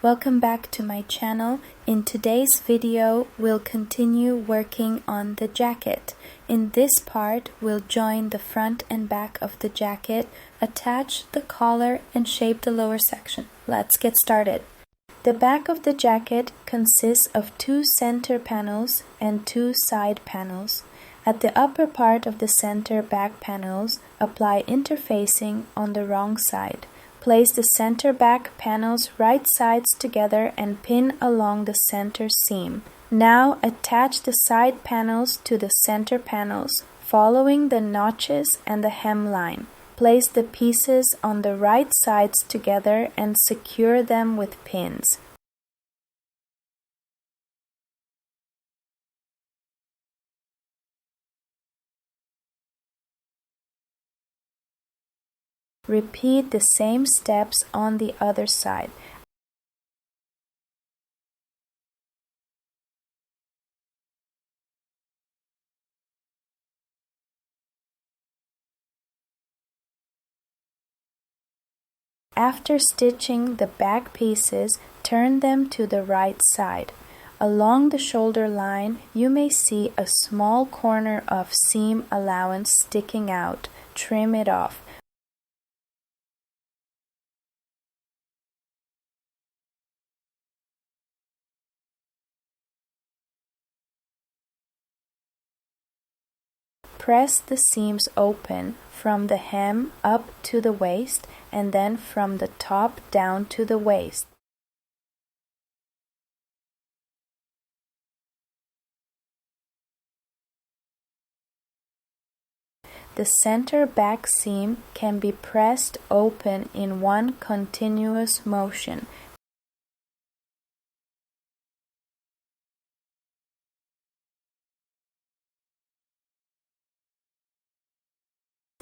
Welcome back to my channel. In today's video, we'll continue working on the jacket. In this part, we'll join the front and back of the jacket, attach the collar, and shape the lower section. Let's get started. The back of the jacket consists of 2 center panels and 2 side panels. At the upper part of the center back panels, apply interfacing on the wrong side. Place the center back panels right sides together and pin along the center seam. Now attach the side panels to the center panels, following the notches and the hemline. Place the pieces on the right sides together and secure them with pins. Repeat the same steps on the other side. After stitching the back pieces, turn them to the right side. Along the shoulder line, you may see a small corner of seam allowance sticking out. Trim it off. Press the seams open from the hem up to the waist and then from the top down to the waist. The center back seam can be pressed open in one continuous motion.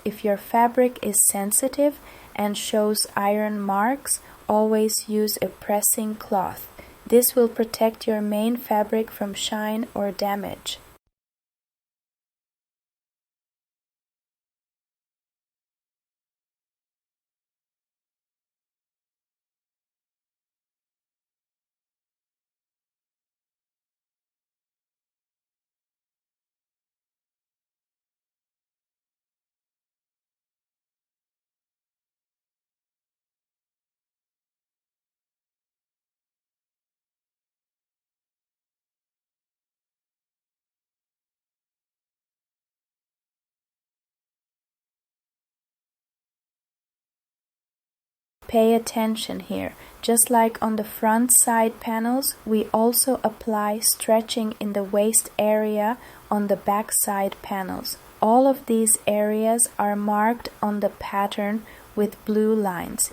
If your fabric is sensitive and shows iron marks, always use a pressing cloth. This will protect your main fabric from shine or damage. Pay attention here. Just like on the front side panels, we also apply stretching in the waist area on the back side panels. All of these areas are marked on the pattern with blue lines.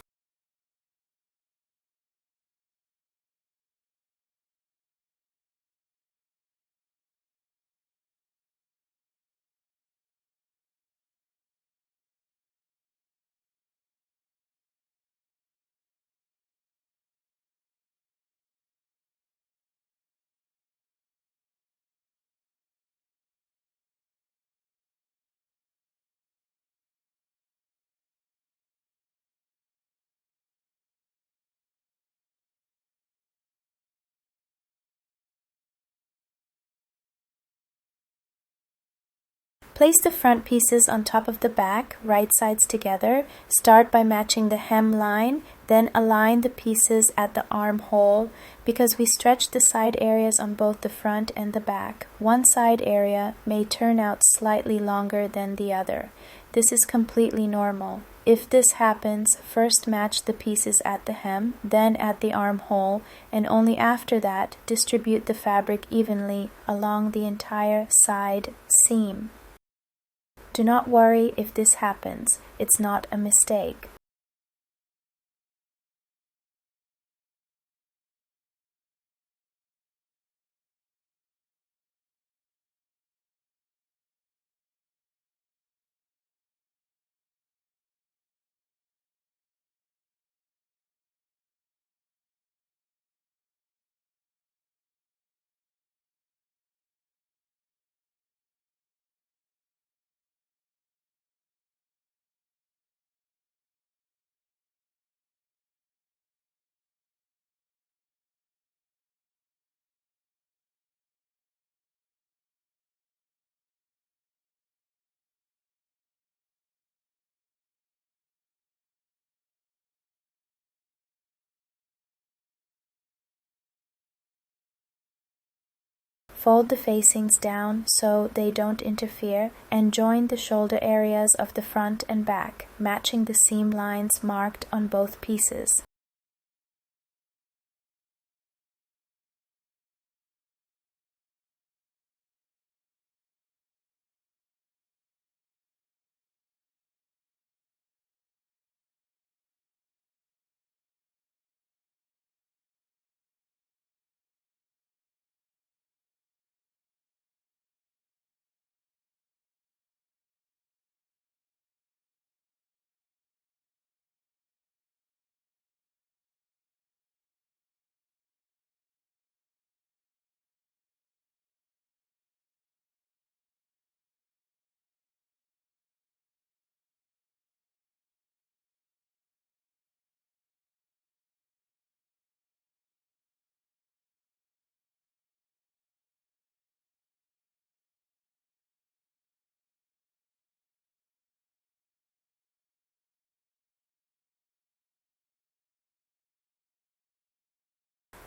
Place the front pieces on top of the back, right sides together. Start by matching the hemline, then align the pieces at the armhole. Because we stretch the side areas on both the front and the back, one side area may turn out slightly longer than the other. This is completely normal. If this happens, first match the pieces at the hem, then at the armhole, and only after that distribute the fabric evenly along the entire side seam. Do not worry if this happens. It's not a mistake. Fold the facings down so they don't interfere and join the shoulder areas of the front and back, matching the seam lines marked on both pieces.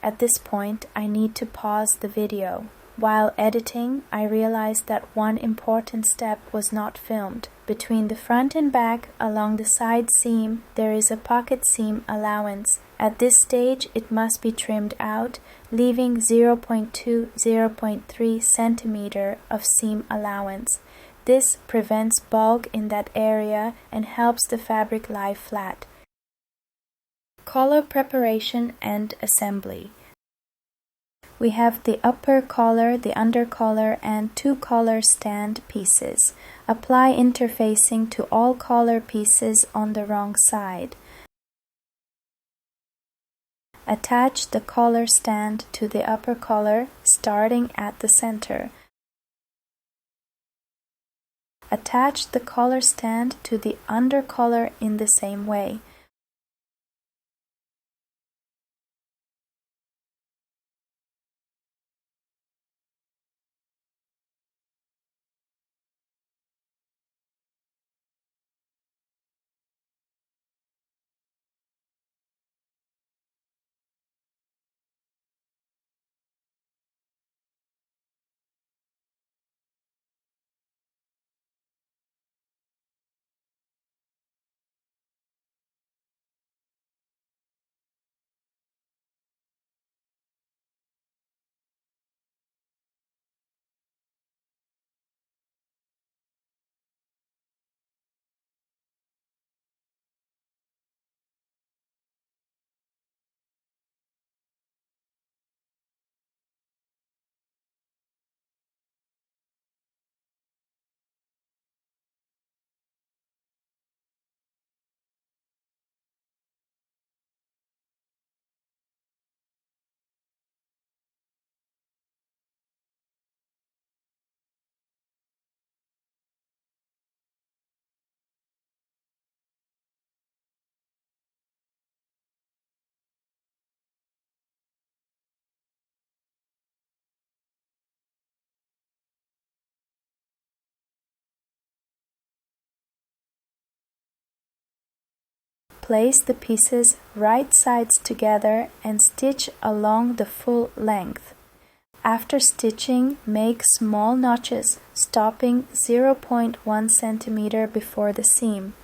At this point, I need to pause the video. While editing, I realized that one important step was not filmed. Between the front and back, along the side seam, there is a pocket seam allowance. At this stage, it must be trimmed out, leaving 0.2–0.3 centimeter of seam allowance. This prevents bulk in that area and helps the fabric lie flat. Collar preparation and assembly. We have the upper collar, the under collar, and 2 collar stand pieces. Apply interfacing to all collar pieces on the wrong side. Attach the collar stand to the upper collar, starting at the center. Attach the collar stand to the under collar in the same way. Place the pieces right sides together and stitch along the full length. After stitching, make small notches, stopping 0.1 centimeter before the seam.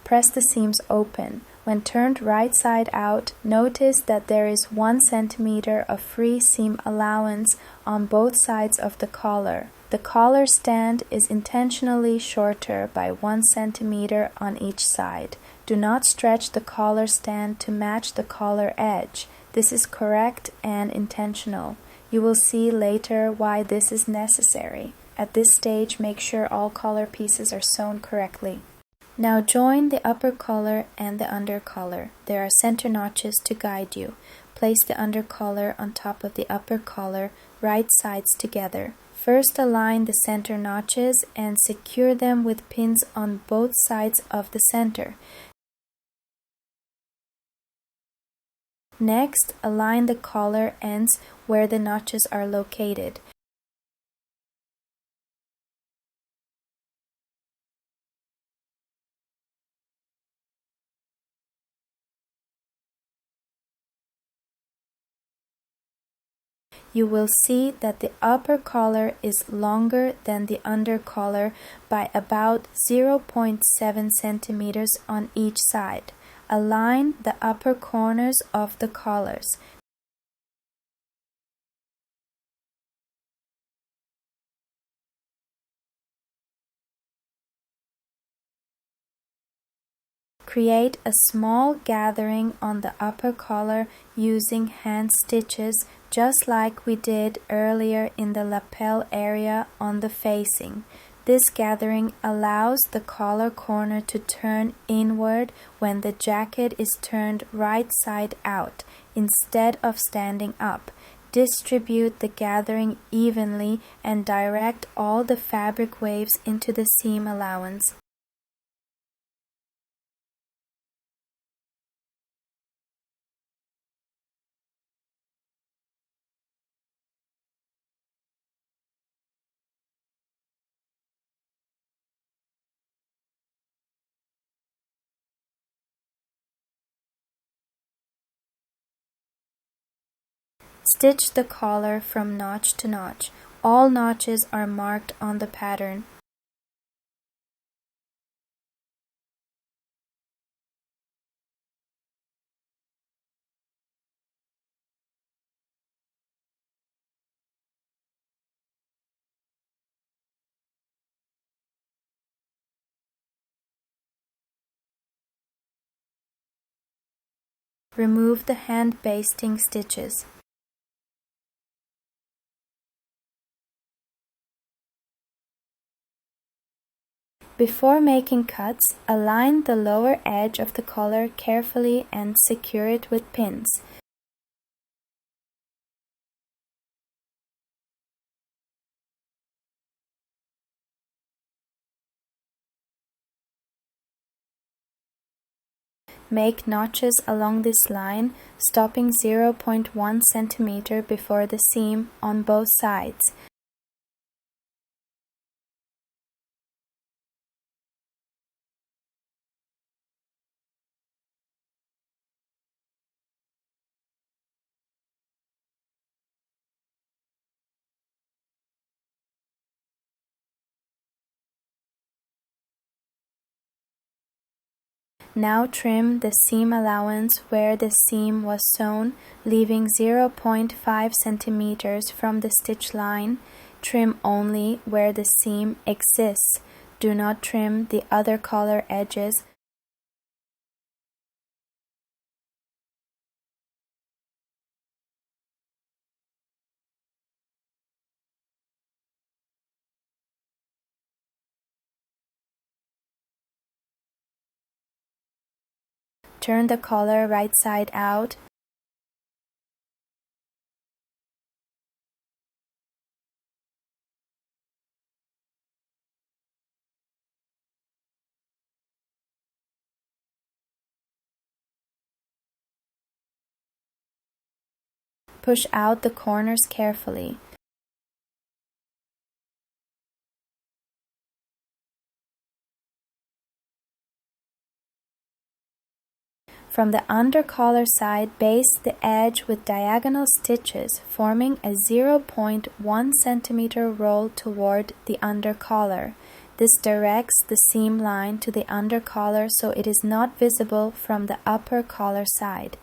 Press the seams open. When turned right side out, notice that there is 1 centimeter of free seam allowance on both sides of the collar. The collar stand is intentionally shorter by 1 centimeter on each side. Do not stretch the collar stand to match the collar edge. This is correct and intentional. You will see later why this is necessary. At this stage, make sure all collar pieces are sewn correctly. Now join the upper collar and the under collar. There are center notches to guide you. Place the under collar on top of the upper collar, right sides together. First, align the center notches and secure them with pins on both sides of the center. Next, align the collar ends where the notches are located. You will see that the upper collar is longer than the under collar by about 0.7 centimeters on each side. Align the upper corners of the collars. Create a small gathering on the upper collar using hand stitches, just like we did earlier in the lapel area on the facing. This gathering allows the collar corner to turn inward when the jacket is turned right side out instead of standing up. Distribute the gathering evenly and direct all the fabric waves into the seam allowance. Stitch the collar from notch to notch. All notches are marked on the pattern. Remove the hand basting stitches. Before making cuts, align the lower edge of the collar carefully and secure it with pins. Make notches along this line, stopping 0.1 centimeter before the seam on both sides. Now trim the seam allowance where the seam was sewn, leaving 0.5 centimeters from the stitch line. Trim only where the seam exists. Do not trim the other collar edges. Turn the collar right side out. Push out the corners carefully. From the under collar side, baste the edge with diagonal stitches, forming a 0.1 centimeter roll toward the under collar. This directs the seam line to the under collar so it is not visible from the upper collar side.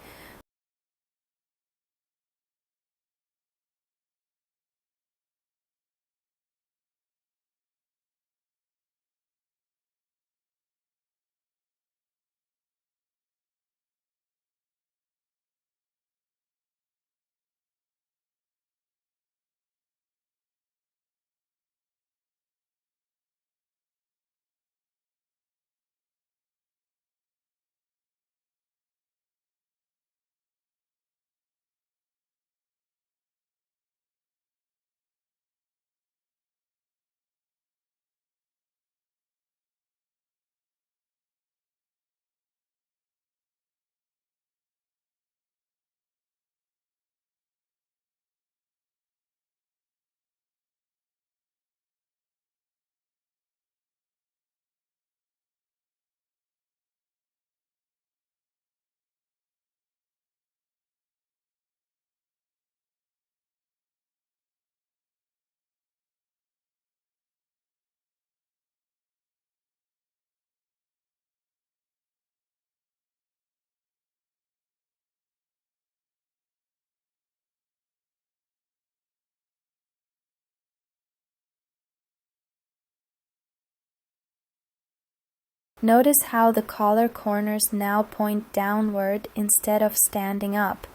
Notice how the collar corners now point downward instead of standing up.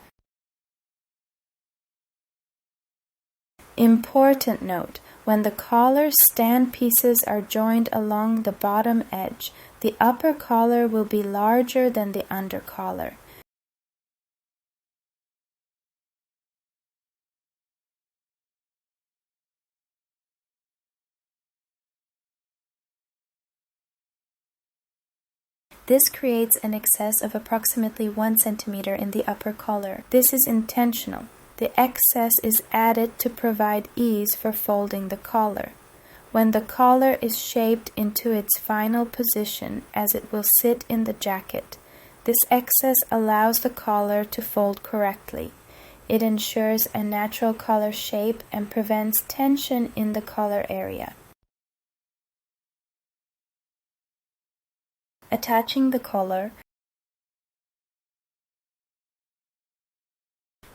Important note: when the collar stand pieces are joined along the bottom edge, the upper collar will be larger than the under collar. This creates an excess of approximately 1 centimeter in the upper collar. This is intentional. The excess is added to provide ease for folding the collar. When the collar is shaped into its final position as it will sit in the jacket, this excess allows the collar to fold correctly. It ensures a natural collar shape and prevents tension in the collar area. Attaching the collar.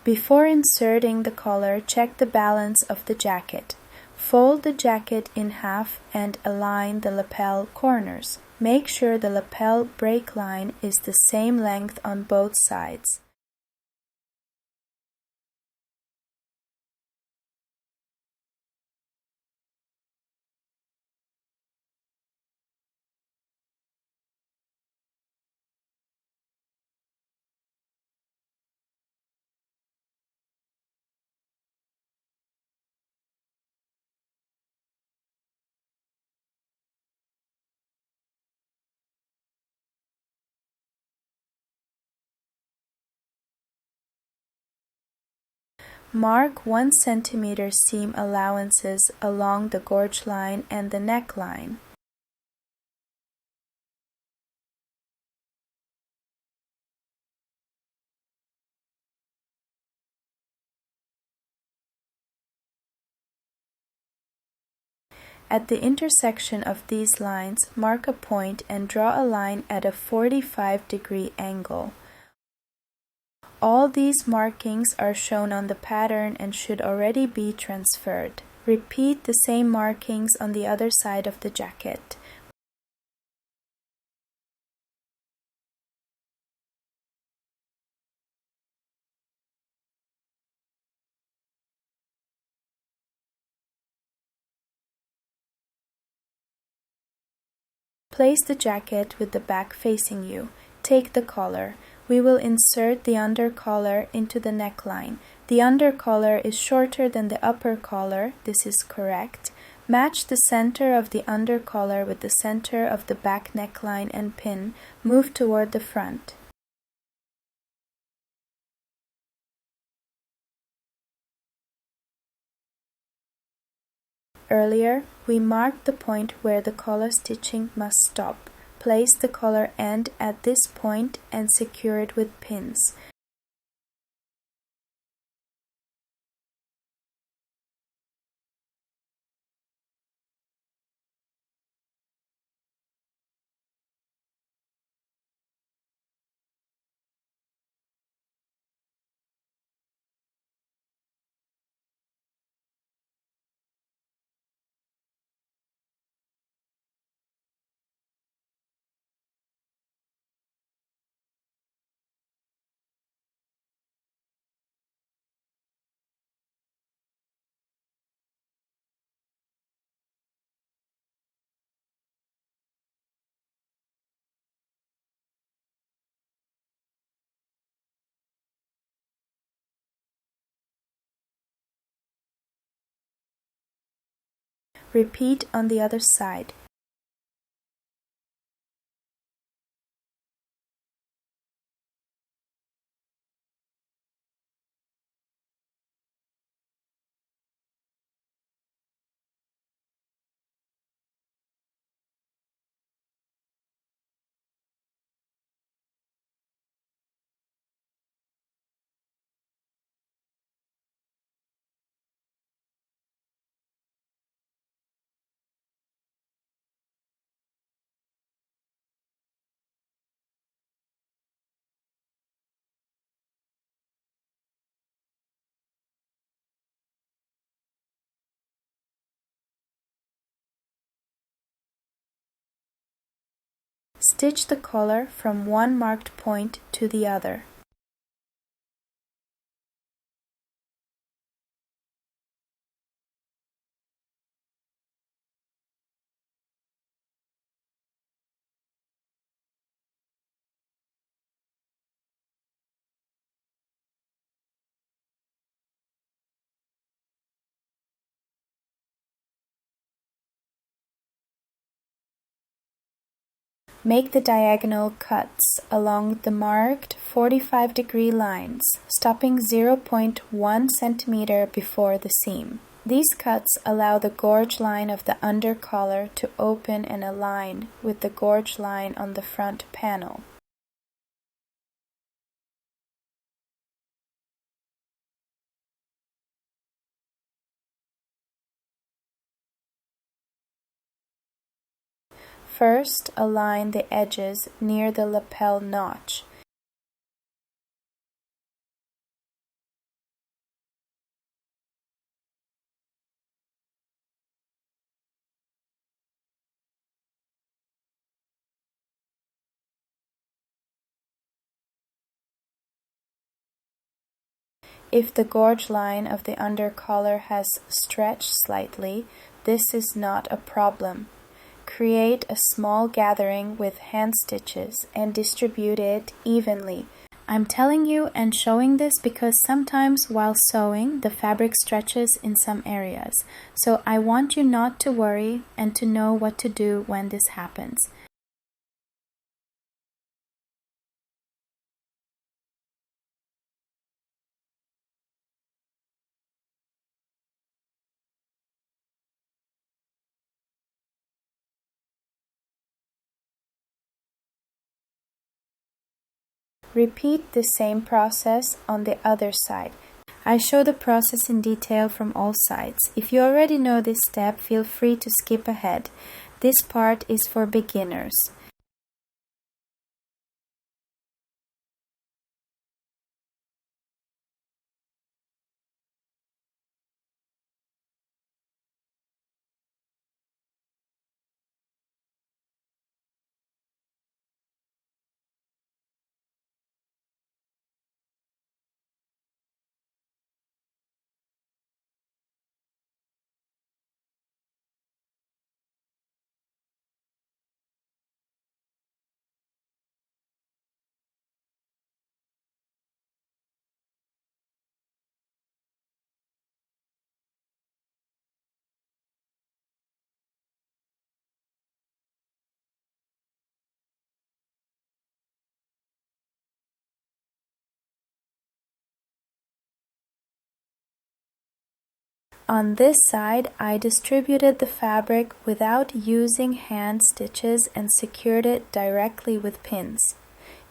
Before inserting the collar, check the balance of the jacket. Fold the jacket in half and align the lapel corners. Make sure the lapel break line is the same length on both sides. Mark 1 centimeter seam allowances along the gorge line and the neckline. At the intersection of these lines, mark a point and draw a line at a 45-degree angle. All these markings are shown on the pattern and should already be transferred. Repeat the same markings on the other side of the jacket. Place the jacket with the back facing you. Take the collar. We will insert the under collar into the neckline. The under collar is shorter than the upper collar. This is correct. Match the center of the under collar with the center of the back neckline and pin. Move toward the front. Earlier, we marked the point where the collar stitching must stop. Place the collar end at this point and secure it with pins. Repeat on the other side. Stitch the collar from one marked point to the other. Make the diagonal cuts along the marked 45-degree lines, stopping 0.1 centimeter before the seam. These cuts allow the gorge line of the under collar to open and align with the gorge line on the front panel. First, align the edges near the lapel notch. If the gorge line of the under collar has stretched slightly, this is not a problem. Create a small gathering with hand stitches and distribute it evenly. I'm telling you and showing this because sometimes while sewing the fabric stretches in some areas, so I want you not to worry and to know what to do when this happens. Repeat the same process on the other side. I show the process in detail from all sides. If you already know this step, feel free to skip ahead. This part is for beginners. On this side, I distributed the fabric without using hand stitches and secured it directly with pins.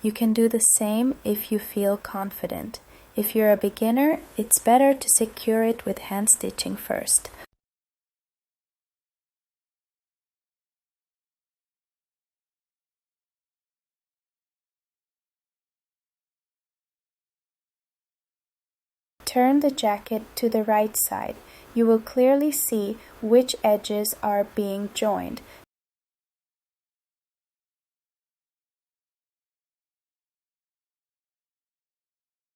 You can do the same if you feel confident. If you're a beginner, it's better to secure it with hand stitching first. Turn the jacket to the right side. You will clearly see which edges are being joined.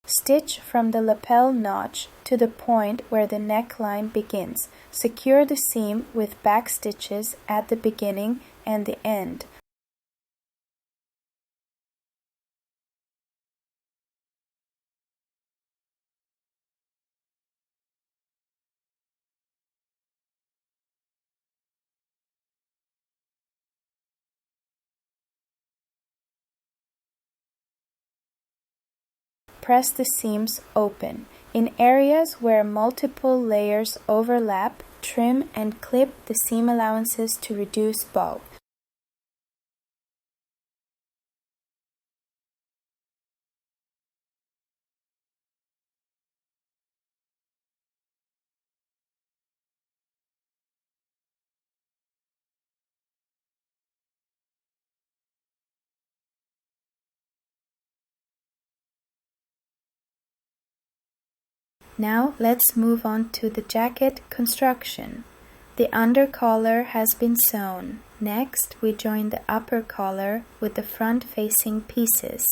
Stitch from the lapel notch to the point where the neckline begins. Secure the seam with back stitches at the beginning and the end. Press the seams open. In areas where multiple layers overlap, trim and clip the seam allowances to reduce bow. Now let's move on to the jacket construction. The under collar has been sewn. Next, we join the upper collar with the front-facing pieces.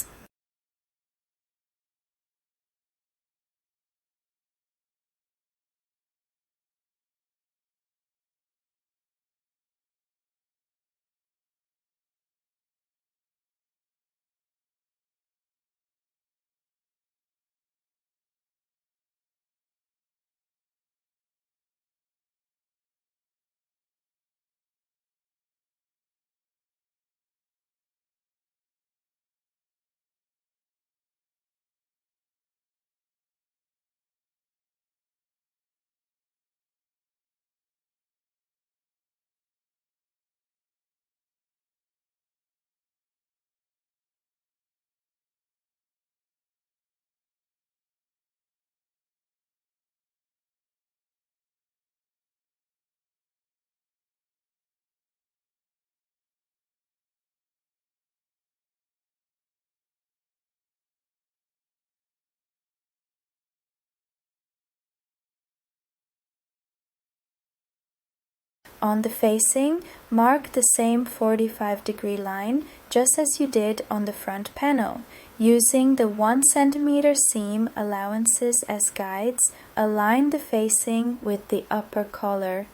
On the facing, mark the same 45-degree line just as you did on the front panel. Using the 1 cm seam allowances as guides, align the facing with the upper collar.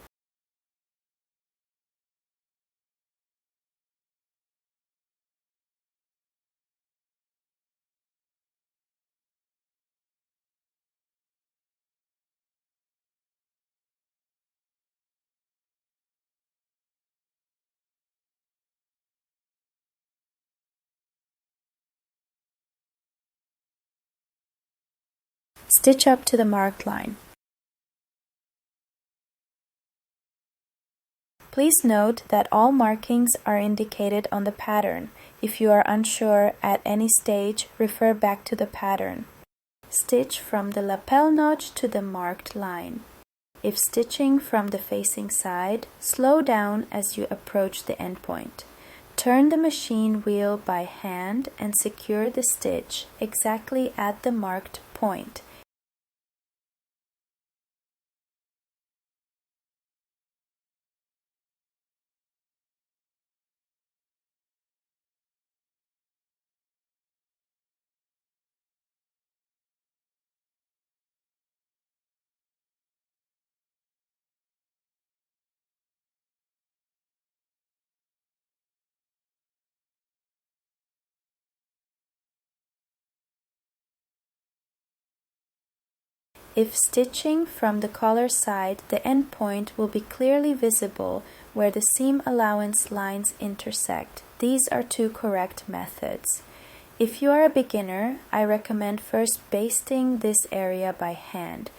Stitch up to the marked line. Please note that all markings are indicated on the pattern. If you are unsure at any stage, refer back to the pattern. Stitch from the lapel notch to the marked line. If stitching from the facing side, slow down as you approach the end point. Turn the machine wheel by hand and secure the stitch exactly at the marked point. If stitching from the collar side, the end point will be clearly visible where the seam allowance lines intersect. These are two correct methods. If you are a beginner, I recommend first basting this area by hand.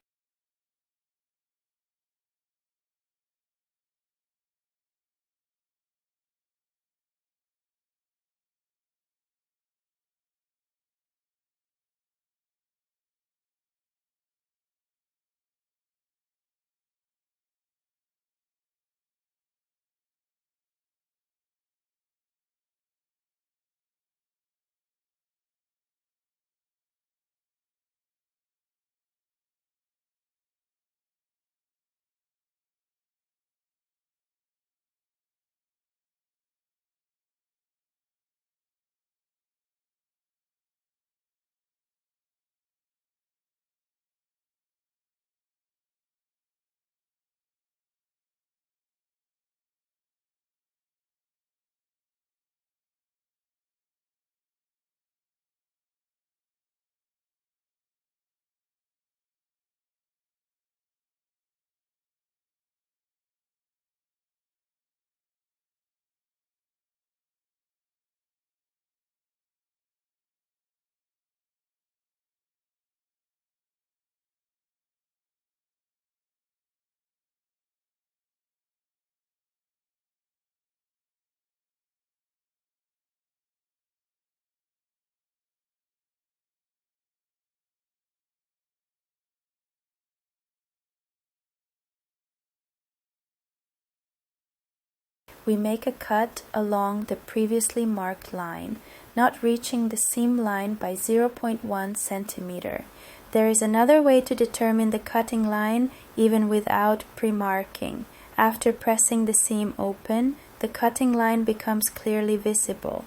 We make a cut along the previously marked line, not reaching the seam line by 0.1 centimeter. There is another way to determine the cutting line even without pre-marking. After pressing the seam open, the cutting line becomes clearly visible.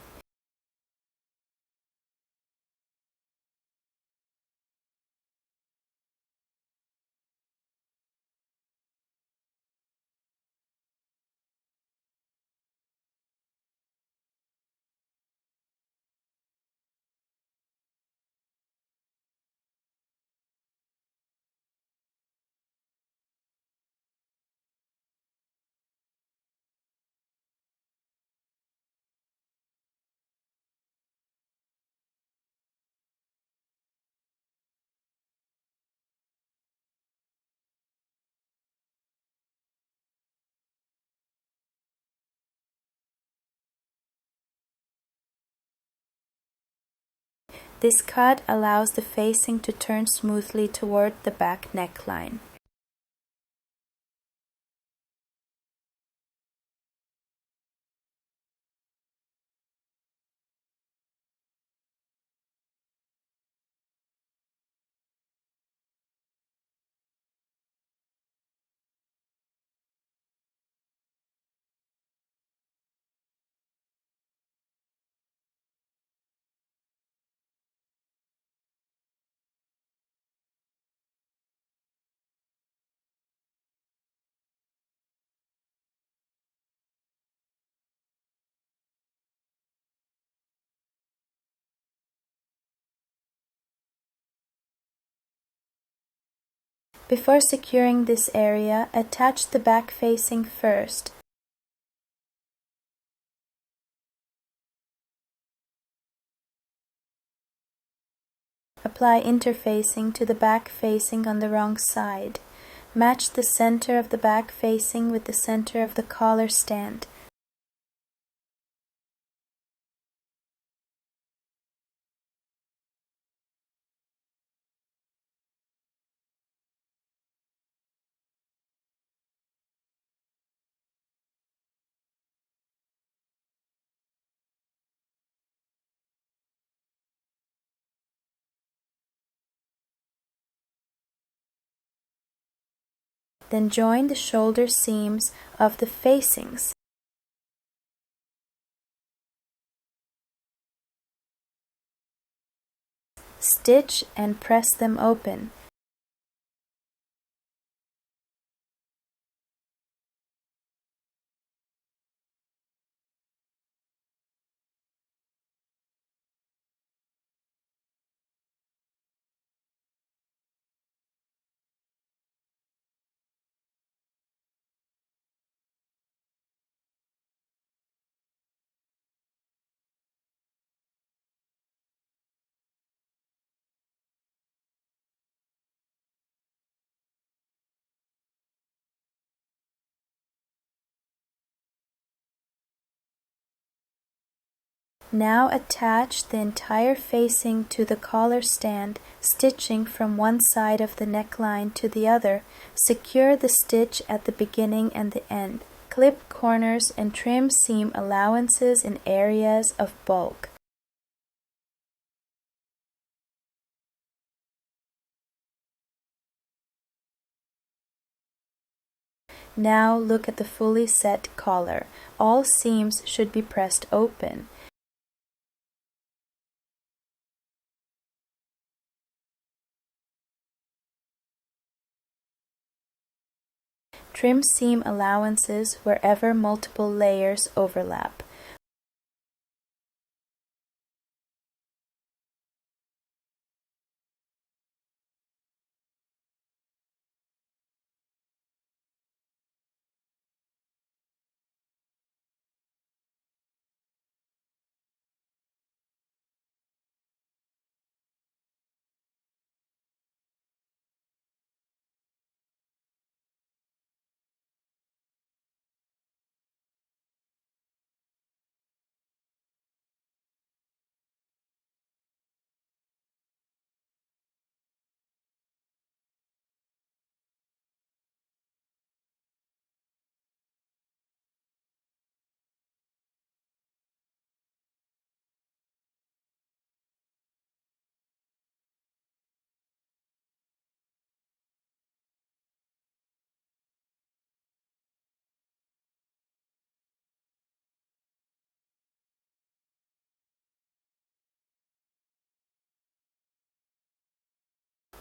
This cut allows the facing to turn smoothly toward the back neckline. Before securing this area, attach the back facing first. Apply interfacing to the back facing on the wrong side. Match the center of the back facing with the center of the collar stand. Then join the shoulder seams of the facings. Stitch and press them open. Now attach the entire facing to the collar stand, stitching from one side of the neckline to the other. Secure the stitch at the beginning and the end. Clip corners and trim seam allowances in areas of bulk. Now look at the fully set collar. All seams should be pressed open. Trim seam allowances wherever multiple layers overlap.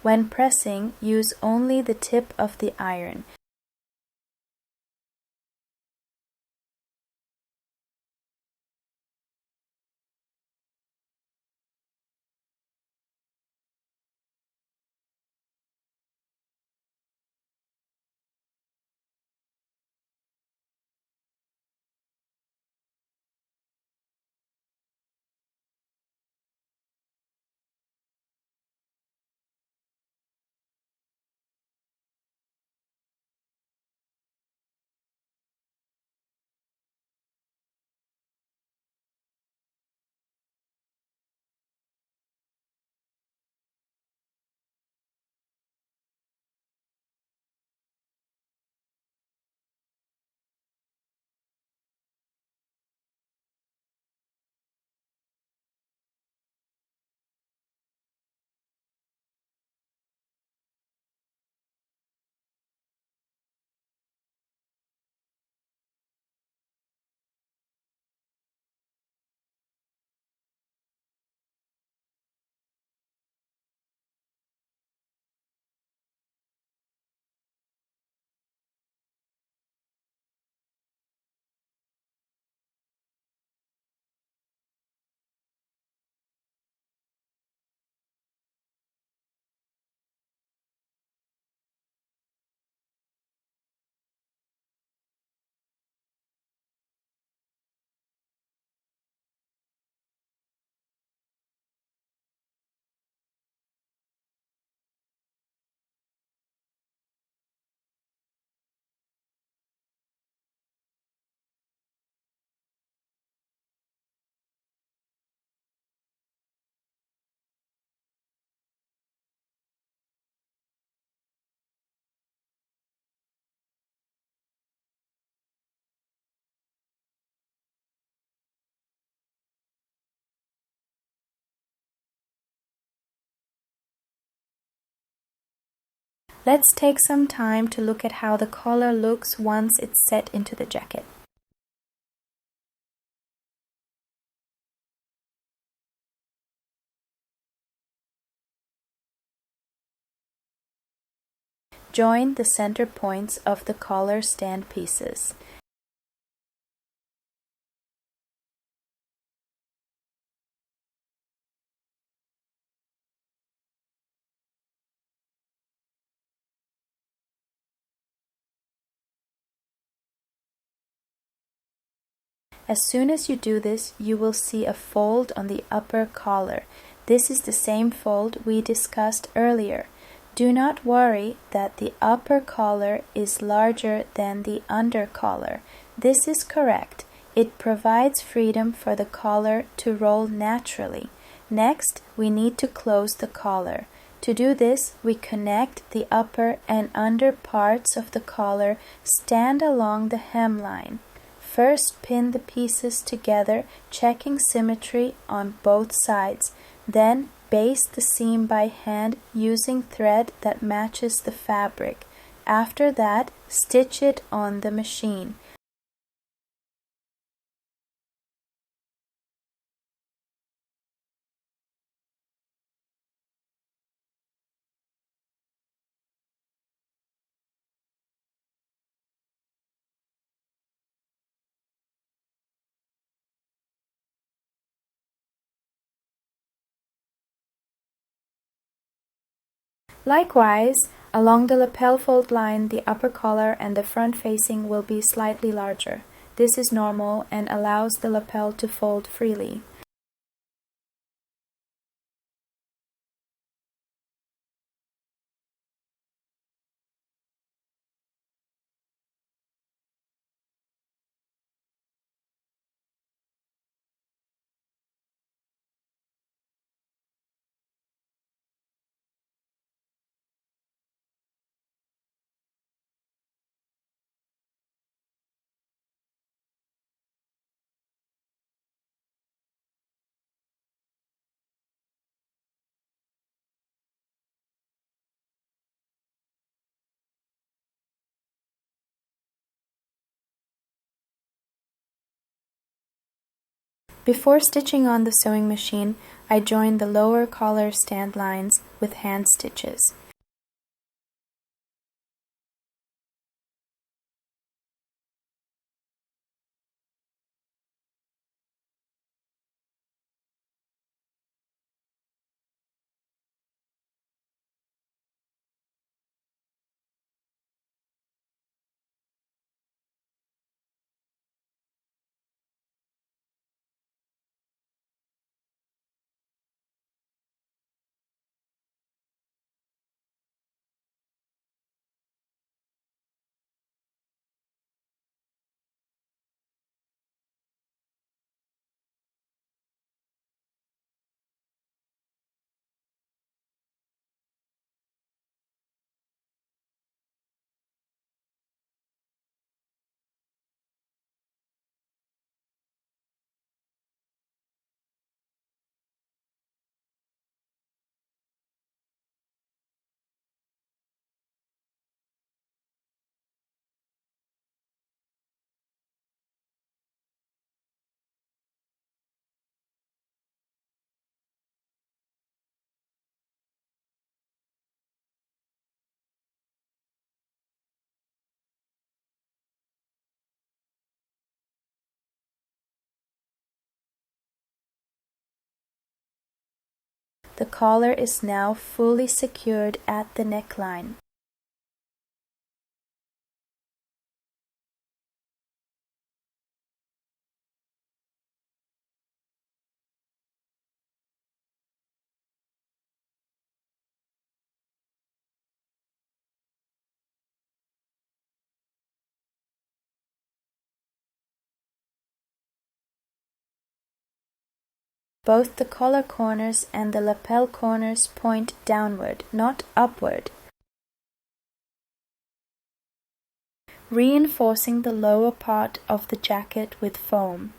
When pressing, use only the tip of the iron. Let's take some time to look at how the collar looks once it's set into the jacket. Join the center points of the collar stand pieces. As soon as you do this, you will see a fold on the upper collar. This is the same fold we discussed earlier. Do not worry that the upper collar is larger than the under collar. This is correct. It provides freedom for the collar to roll naturally. Next, we need to close the collar. To do this, we connect the upper and under parts of the collar stand along the hemline. First, pin the pieces together, checking symmetry on both sides. Then, baste the seam by hand using thread that matches the fabric. After that, stitch it on the machine. Likewise, along the lapel fold line, the upper collar and the front facing will be slightly larger. This is normal and allows the lapel to fold freely. Before stitching on the sewing machine, I joined the lower collar stand lines with hand stitches. The collar is now fully secured at the neckline. Both the collar corners and the lapel corners point downward, not upward, reinforcing the lower part of the jacket with foam.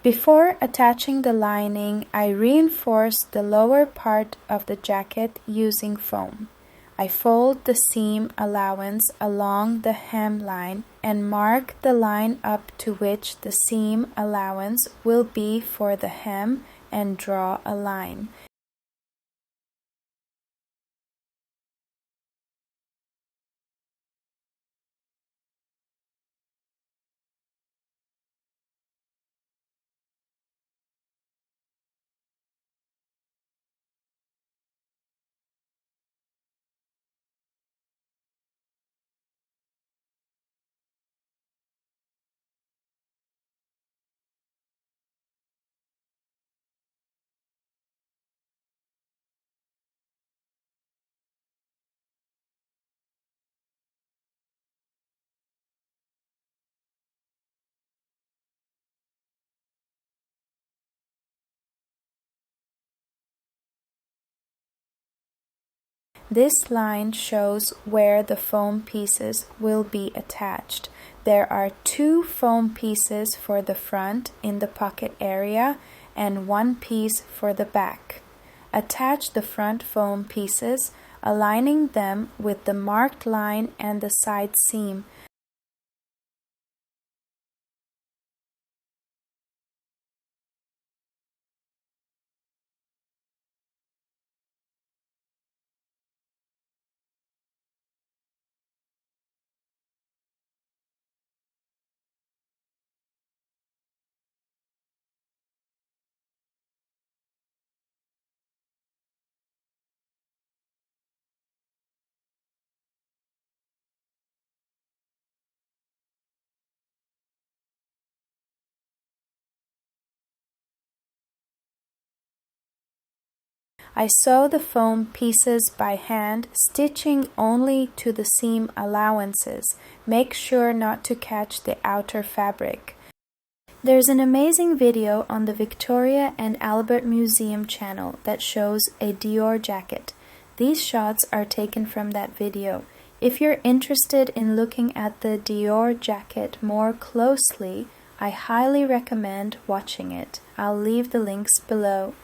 Before attaching the lining, I reinforce the lower part of the jacket using foam. I fold the seam allowance along the hemline and mark the line up to which the seam allowance will be for the hem and draw a line. This line shows where the foam pieces will be attached. There are 2 foam pieces for the front in the pocket area and 1 piece for the back. Attach the front foam pieces, aligning them with the marked line and the side seam. I sew the foam pieces by hand, stitching only to the seam allowances. Make sure not to catch the outer fabric. There's an amazing video on the Victoria and Albert Museum channel that shows a Dior jacket. These shots are taken from that video. If you're interested in looking at the Dior jacket more closely, I highly recommend watching it. I'll leave the links below.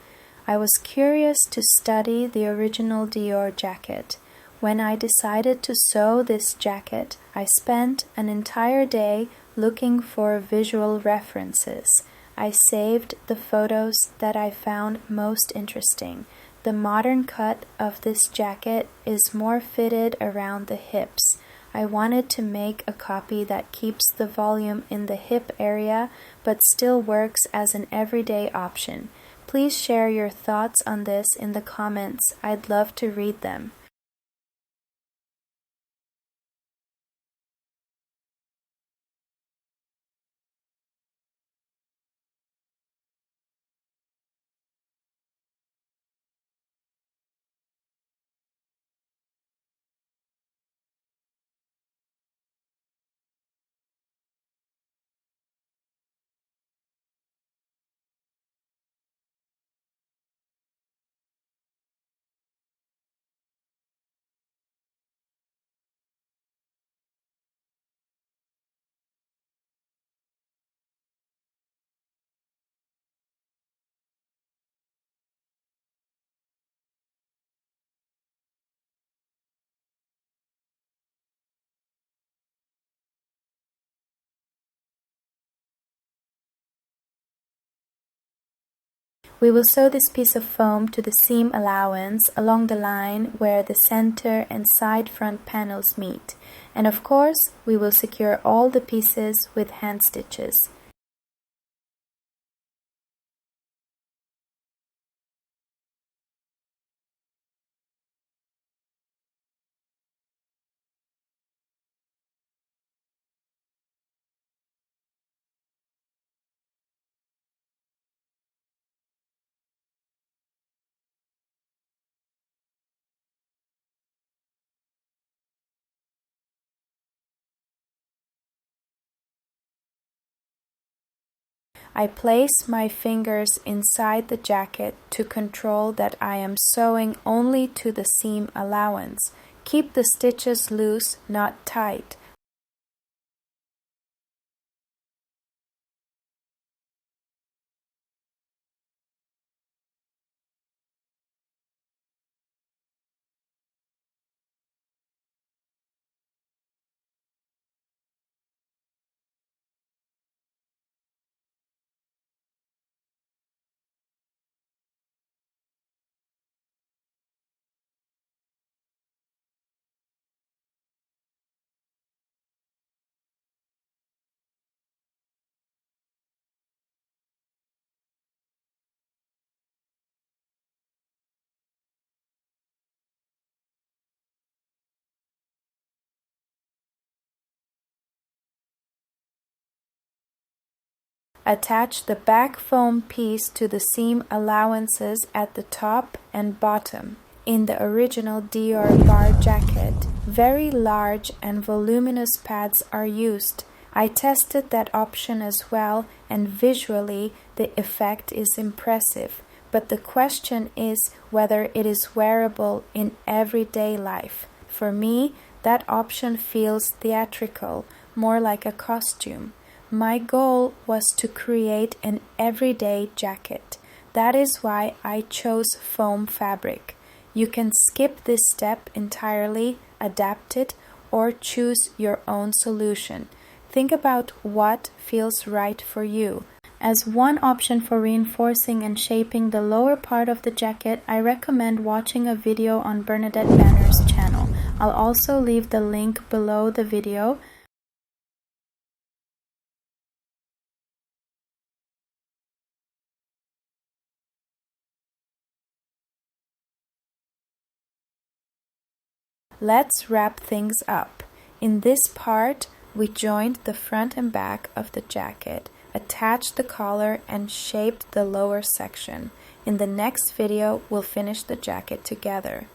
I was curious to study the original Dior jacket. When I decided to sew this jacket, I spent an entire day looking for visual references. I saved the photos that I found most interesting. The modern cut of this jacket is more fitted around the hips. I wanted to make a copy that keeps the volume in the hip area but still works as an everyday option. Please share your thoughts on this in the comments. I'd love to read them. We will sew this piece of foam to the seam allowance along the line where the center and side front panels meet. And of course, we will secure all the pieces with hand stitches. I place my fingers inside the jacket to control that I am sewing only to the seam allowance. Keep the stitches loose, not tight. Attach the back foam piece to the seam allowances at the top and bottom. In the original Dior bar jacket, very large and voluminous pads are used. I tested that option as well, and visually the effect is impressive. But the question is whether it is wearable in everyday life. For me, that option feels theatrical, more like a costume. My goal was to create an everyday jacket. That is why I chose foam fabric. You can skip this step entirely, adapt it, or choose your own solution. Think about what feels right for you. As one option for reinforcing and shaping the lower part of the jacket, I recommend watching a video on Bernadette Banner's channel. I'll also leave the link below the video. Let's wrap things up. In this part, we joined the front and back of the jacket, attached the collar, and shaped the lower section. In the next video, we'll finish the jacket together.